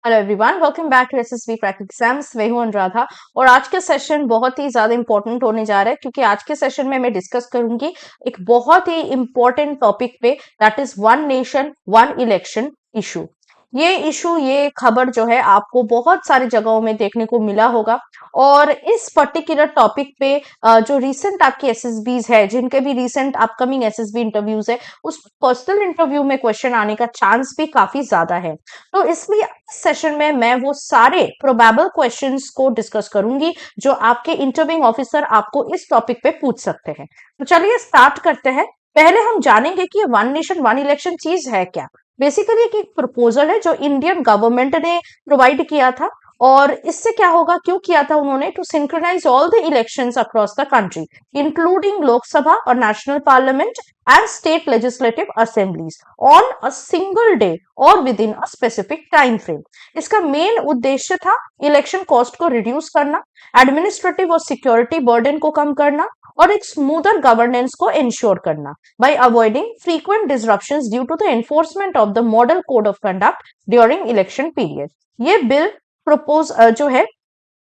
Hello everyone, welcome back to SSB crack exams. मैं हूं अनुराधा और आज का सेशन बहुत ही ज्यादा इंपॉर्टेंट होने जा रहा है क्योंकि आज के सेशन में मैं डिस्कस करूंगी एक बहुत ही इंपॉर्टेंट टॉपिक पे, that is one nation one election issue. ये खबर जो है आपको बहुत सारी जगहों में देखने को मिला होगा और इस पर्टिकुलर टॉपिक पे जो रिसेंट आपके एसएसबीज है, जिनके भी रिसेंट अपकमिंग एसएसबी इंटरव्यूज है, उस पर्सनल इंटरव्यू में क्वेश्चन आने का चांस भी काफी ज्यादा है। तो इसलिए इस सेशन में मैं वो सारे प्रोबेबल क्वेश्चंस को डिस्कस करूंगी जो आपके इंटरव्यूइंग ऑफिसर आपको इस टॉपिक पे पूछ सकते हैं। तो चलिए स्टार्ट करते हैं। पहले हम जानेंगे कि वन नेशन वन इलेक्शन चीज है क्या। बेसिकली एक प्रपोजल है जो इंडियन गवर्नमेंट ने प्रोवाइड किया था और इससे क्या होगा, क्यों किया था उन्होंने, to synchronise all the elections across the country including Lok Sabha और national parliament and state legislative assemblies on a single day or within a specific time frame। इसका मेन उद्देश्य था इलेक्शन कॉस्ट को रिड्यूस करना, एडमिनिस्ट्रेटिव और सिक्योरिटी बर्डन को कम करना और एक स्मूदर गवर्नेंस को इंश्योर करना by avoiding frequent disruptions due to the enforcement of the model code of conduct during election period। ये बिल प्रपोज जो है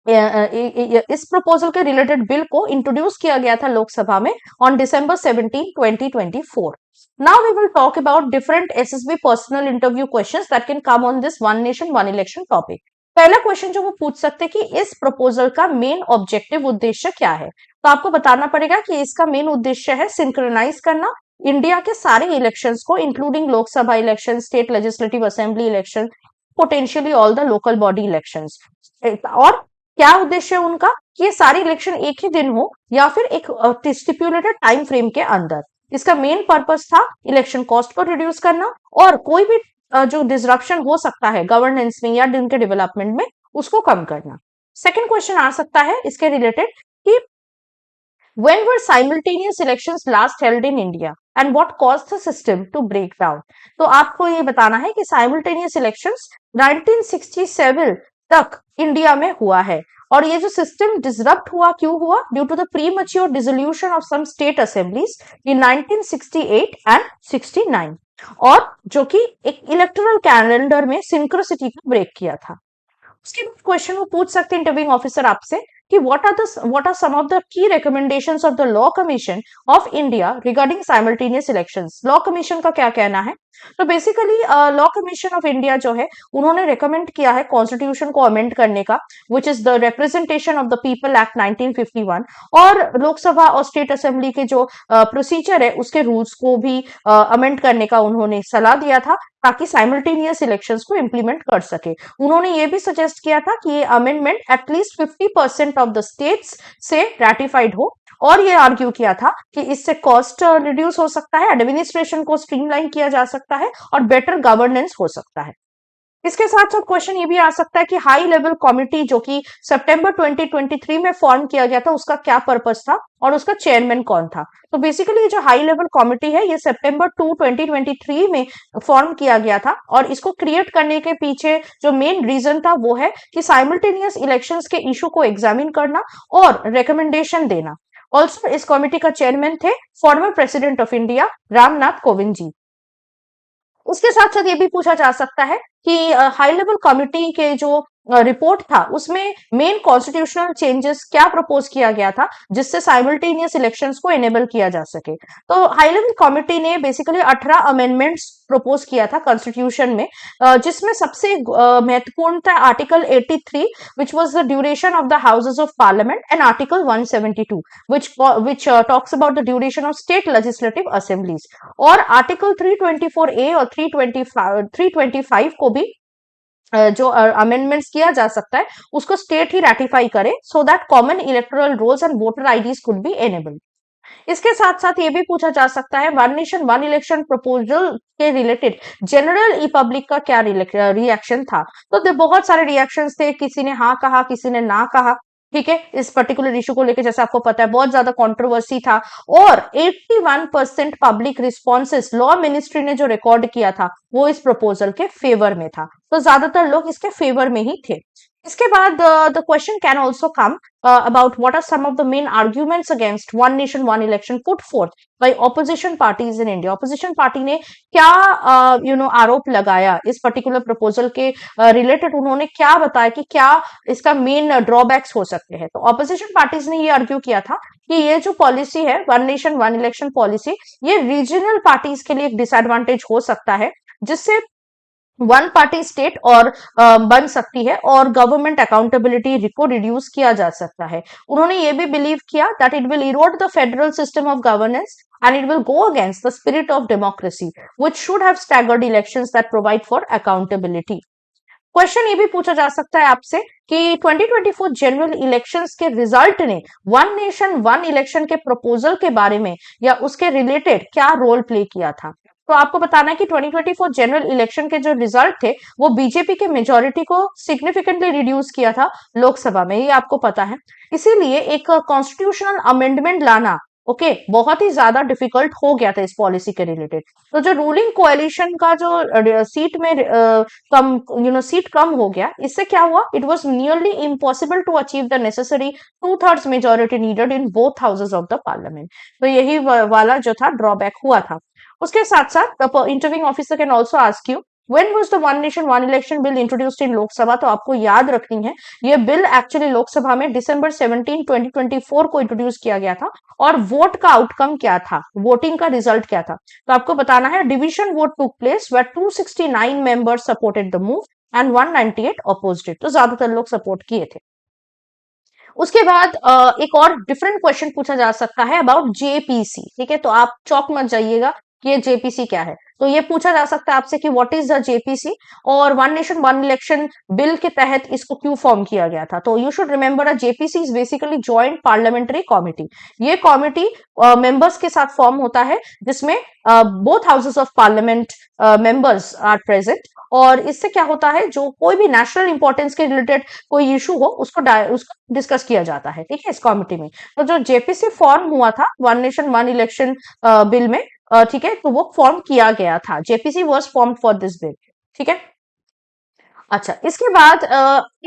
इस प्रपोजल के रिलेटेड बिल को इंट्रोड्यूस किया गया था लोकसभा में on December 17, 2024। Now we will talk about different SSB personal interview questions that can come on this one nation one election topic. पहला क्वेश्चन जो वो पूछ सकते हैं कि इस प्रपोजल का मेन ऑब्जेक्टिव उद्देश्य क्या है, तो आपको बताना पड़ेगा कि इसका मेन उद्देश्य है सिंक्रोनाइज करना इंडिया के सारे इलेक्शंस को, including Lok Sabha election, state legislative assembly election, potentially all the local body elections. और क्या उद्देश्य है उनका कि ये सारे इलेक्शन एक ही दिन हो या फिर एक स्टिपुलेटेड टाइम फ्रेम के अंदर। इसका मेन पर्पस था इलेक्शन कॉस्ट को रिड्यूस करना और कोई भी जो डिसरप्शन हो सकता है गवर्नेंस में या उनके डेवलपमेंट में, उसको कम करना। सेकंड क्वेश्चन आ सकता है इसके रिलेटेड कि when were simultaneous elections last held in India and what caused the system to break down। तो आपको ये बताना है कि simultaneous elections 1967 तक इंडिया में हुआ है और ये जो सिस्टम डिसरप्ट हुआ क्यों हुआ, due to the premature dissolution of some state assemblies in 1968 and 69 और जो कि एक इलेक्टोरल कैलेंडर में सिंक्रोसिटी को ब्रेक किया था। उसके बाद क्वेश्चन वो पूछ सकते हैं इंटरव्यूइंग ऑफिसर आपसे कि what are some of the key recommendations of the law commission of India regarding simultaneous elections। Law commission का क्या कहना है। तो basically law commission of India जो है उन्होंने रेकमेंड किया है कॉन्स्टिट्यूशन को अमेंड करने का, which is the representation of the people act 1951 और लोकसभा और स्टेट असेंबली के जो प्रोसीजर है उसके रूल्स को भी अमेंड करने का उन्होंने सलाह दिया था ताकि साइमल्टेनियस इलेक्शंस को इंप्लीमेंट कर सके। उन्होंने ये भी सजेस्ट किया था कि ये amendment at least 50% of the states से रैटिफाइड हो और ये आर्ग्यू किया था कि इससे कॉस्ट रिड्यूस हो सकता है, एडमिनिस्ट्रेशन को स्ट्रीमलाइन किया जा सकता है और बेटर गवर्नेंस हो सकता है। इसके साथ साथ क्वेश्चन ये भी आ सकता है कि हाई लेवल कमिटी जो कि सितंबर 2023 में फॉर्म किया गया था उसका क्या पर्पस था और उसका चेयरमैन कौन था। तो बेसिकली जो हाई लेवल कमिटी है ये सितंबर 2, 2023 में फॉर्म किया गया था और इसको क्रिएट करने के पीछे जो मेन रीजन था वो है कि साइमल्टेनियस इलेक्शंस के इशू को एग्जामिन करना और रिकमेंडेशन देना। ऑल्सो इस कमिटी का चेयरमैन थे former president of India Ramnath Kovind ji. उसके साथ साथ ये भी पूछा जा सकता है कि हाई लेवल कमिटी के जो रिपोर्ट था उसमें मेन कॉन्स्टिट्यूशनल चेंजेस क्या प्रपोज किया गया था जिससे साइमल्टेनियस इलेक्शंस को एनेबल किया जा सके। तो हाई लेवल कमिटी ने बेसिकली 18 अमेंडमेंट्स प्रपोज किया था कॉन्स्टिट्यूशन में, जिसमें सबसे महत्वपूर्ण था article 83 which was the duration of the houses of parliament and article 172 which talks about the duration of state legislative assemblies और आर्टिकल 324A और 325 को भी जो अमेंडमेंट्स किया जा सकता है उसको स्टेट ही रैटिफाई करे so that common electoral rolls and voter IDs could be enable. इसके साथ साथ ये भी पूछा जा सकता है one nation one election proposal के रिलेटेड जनरल पब्लिक का क्या रिएक्शन था। तो बहुत सारे रिएक्शंस थे, किसी ने हाँ कहा, किसी ने ना कहा। ठीक है, इस पर्टिकुलर इशू को लेकर जैसे आपको पता है बहुत ज्यादा कंट्रोवर्सी था और 81% पब्लिक रिस्पॉन्सेस लॉ मिनिस्ट्री ने जो रिकॉर्ड किया था वो इस प्रपोजल के फेवर में था। तो ज्यादातर लोग इसके फेवर में ही थे। इसके बाद the question can also come about what are some of the main arguments against one nation one election put forth by opposition parties in India. opposition party ने क्या आरोप लगाया इस पर्टिकुलर प्रपोजल के रिलेटेड, उन्होंने क्या बताया कि क्या इसका मेन ड्रॉबैक्स हो सकते हैं. तो ऑपोजिशन पार्टीज ने ये आर्ग्यू किया था कि ये जो पॉलिसी है one nation one election policy, ये रीजनल पार्टीज के लिए एक डिसएडवांटेज हो सकता है, जिससे वन पार्टी स्टेट और बन सकती है और गवर्नमेंट अकाउंटेबिलिटी को रिड्यूस किया जा सकता है. उन्होंने ये भी बिलीव किया that it will Erode the federal system of governance and it will go against the spirit of democracy which should have staggered elections that provide for accountability. Question ये भी पूछा जा सकता है आपसे कि 2024 जनरल इलेक्शंस के रिजल्ट ने वन नेशन वन इलेक्शन के प्रपोजल के बारे में या उसके रिलेटेड क्या रोल प्ले किया था. तो आपको बताना है कि 2024 जनरल इलेक्शन के जो रिजल्ट थे वो बीजेपी के मेजोरिटी को सिग्निफिकेंटली रिड्यूस किया था लोकसभा में, ये आपको पता है. इसीलिए एक कॉन्स्टिट्यूशनल अमेंडमेंट लाना बहुत ही ज्यादा डिफिकल्ट हो गया था इस पॉलिसी के रिलेटेड. तो जो रूलिंग कोएलिशन का जो सीट में सीट कम हो गया, इससे क्या हुआ, it was nearly impossible to achieve the necessary 2/3 majority needed in both houses of the parliament. तो यही वाला जो था ड्रॉबैक हुआ था. उसके साथ साथ interviewing officer can also ask you When was the one nation one election bill introduced in Lok Sabha. तो आपको याद रखनी है ये बिल एक्चुअली लोकसभा में दिसंबर 17 2024 को इंट्रोड्यूस किया गया था. और वोट का आउटकम क्या था, वोटिंग का रिजल्ट क्या था, तो आपको बताना है division vote took place where 269 members supported the move and 198 opposed it. तो ज्यादातर लोग सपोर्ट किए थे. उसके बाद एक और डिफरेंट क्वेश्चन पूछा जा सकता है अबाउट जेपीसी. ठीक है, तो आप चौक मत जाइएगा कि ये जेपीसी क्या है. तो ये पूछा जा सकता है आपसे कि व्हाट इज द जेपीसी और one nation one election bill के तहत इसको क्यों फॉर्म किया गया था. तो you should remember a JPC is basically joint parliamentary committee. ये कमिटी मेंबर्स के साथ फॉर्म होता है जिसमें both houses of parliament members are present. और इससे क्या होता है, जो कोई भी नेशनल इंपॉर्टेंस के रिलेटेड कोई इशू हो उसको डिस्कस किया जाता है. ठीक है, इस कमिटी में. तो जो जेपीसी फॉर्म हुआ था one nation one election bill में, ठीक है, तो वो फॉर्म किया गया था. JPC was form for this bill. ठीक है. अच्छा, इसके बाद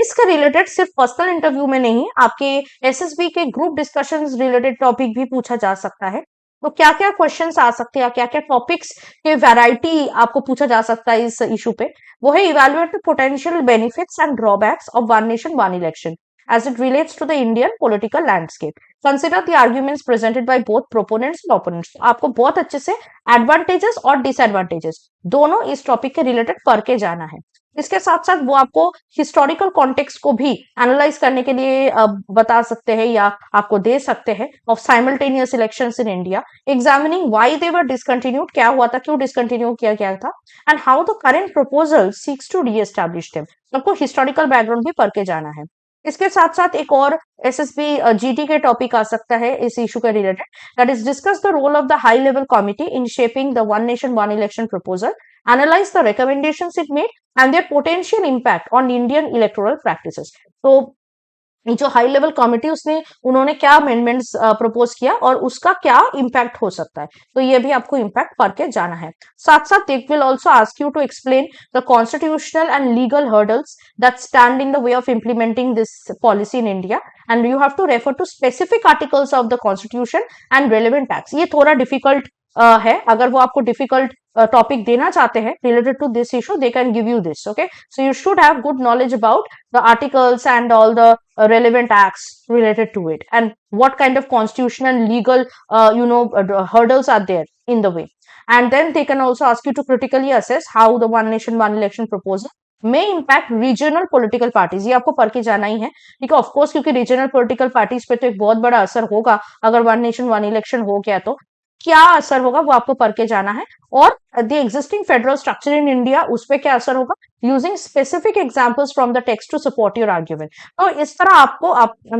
इसके रिलेटेड सिर्फ पर्सनल इंटरव्यू में नहीं, आपके एसएसबी के ग्रुप डिस्कशंस रिलेटेड टॉपिक भी पूछा जा सकता है. तो क्या क्या क्वेश्चंस आ सकते हैं, क्या क्या टॉपिक्स के वैरायटी आपको पूछा जा सकता है इस इशू पे, वो है evaluate the potential benefits and drawbacks of one nation one election as it relates to the Indian political landscape. Consider the arguments presented by both proponents and opponents. आपको बहुत अच्छे से एडवांटेजेस और डिसएडवांटेजेस दोनों इस टॉपिक के related पढ़ के जाना है. इसके साथ साथ वो आपको हिस्टोरिकल कॉन्टेक्स्ट को भी एनालाइज करने के लिए बता सकते हैं या आपको दे सकते हैं of simultaneous elections in India, examining why they were discontinued, क्या हुआ था, क्यों डिसकंटिन्यू किया गया था, and how the current proposal seeks to reestablish them. आपको हिस्टोरिकल बैकग्राउंड भी पढ़ के जाना है. इसके साथ साथ एक और एसएसबी जीटी के टॉपिक आ सकता है इस इशू के related, that is discuss the role of the high level committee in shaping the one nation one election proposal, analyse the recommendations it made and their potential impact on Indian electoral practices. तो जो high level committee उन्होंने क्या amendments propose किया और उसका क्या impact हो सकता है, तो ये भी आपको इम्पैक्ट पढ़ के जाना है. साथ साथ they will also ask you to explain the constitutional and legal hurdles that stand in the way of implementing this policy in India and you have to refer to specific articles of the constitution and relevant acts. ये थोड़ा difficult है, अगर वो आपको difficult topic देना चाहते हैं related to this issue, they can give you this. Okay, so you should have good knowledge about the articles and all the relevant acts related to it and what kind of constitutional legal hurdles are there in the way. And then they can also ask you to critically assess how the one nation one election proposal may impact regional political parties. ये आपको पढ़ के जाना ही है, ठीक है. Of course क्योंकि regional political parties पे तो एक बहुत बड़ा असर होगा अगर वन नेशन वन इलेक्शन हो गया, तो क्या असर होगा वो आपको पढ़ के जाना है. और the existing federal structure in India, उस पर क्या असर होगा, using specific examples from the text to support your argument. तो इस तरह आपको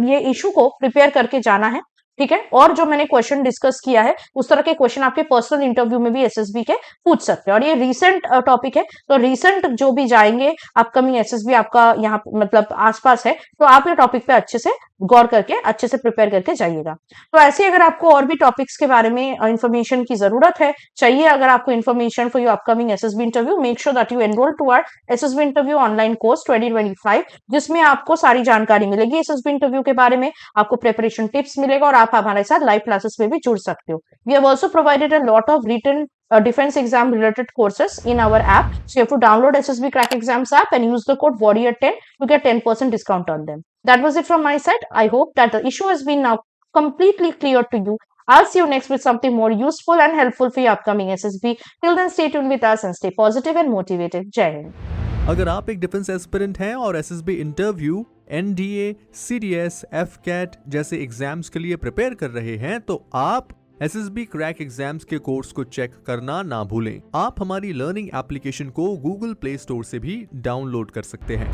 ये इशू को प्रिपेयर करके जाना है ठीक है, और जो मैंने क्वेश्चन डिस्कस किया है उस तरह के क्वेश्चन आपके पर्सनल इंटरव्यू में भी एसएसबी के पूछ सकते हैं। और ये रीसेंट टॉपिक है, तो रीसेंट जो भी जाएंगे अपकमिंग एसएसबी आपका यहाँ मतलब आसपास है, तो आप ये टॉपिक पे अच्छे से गौर करके अच्छे से प्रिपेयर करके जाइएगा। तो ऐसे अगर आपको और भी टॉपिक्स के बारे में इंफॉर्मेशन की जरूरत है, चाहिए अगर आपको information for your upcoming SSB interview, make sure that you enroll to our SSB interview online course 2025, जिसमें आपको सारी जानकारी मिलेगी एसएसबी इंटरव्यू के बारे में, आपको प्रिपरेशन टिप्स मिलेगा और आप हमारे साथ लाइव क्लासेस में भी जुड़ सकते हो। We have also provided a lot of written defense exam related courses in our app. So you have to download SSB Crack Exams app and use the code Warrior10 to get 10% discount on them. That was it from my side. I hope that the issue has been now completely clear to you. I'll see you next with something more useful and helpful for your upcoming SSB. Till then, stay tuned with us and stay positive and motivated. Jai Hind. अगर आप एक defence aspirant हैं और SSB interview, NDA, CDS, AFCAT जैसे exams के लिए prepare कर रहे हैं, तो आप एसएसबी क्रैक एग्जाम्स के कोर्स को चेक करना ना भूलें। आप हमारी लर्निंग एप्लीकेशन को गूगल प्ले स्टोर से भी डाउनलोड कर सकते हैं।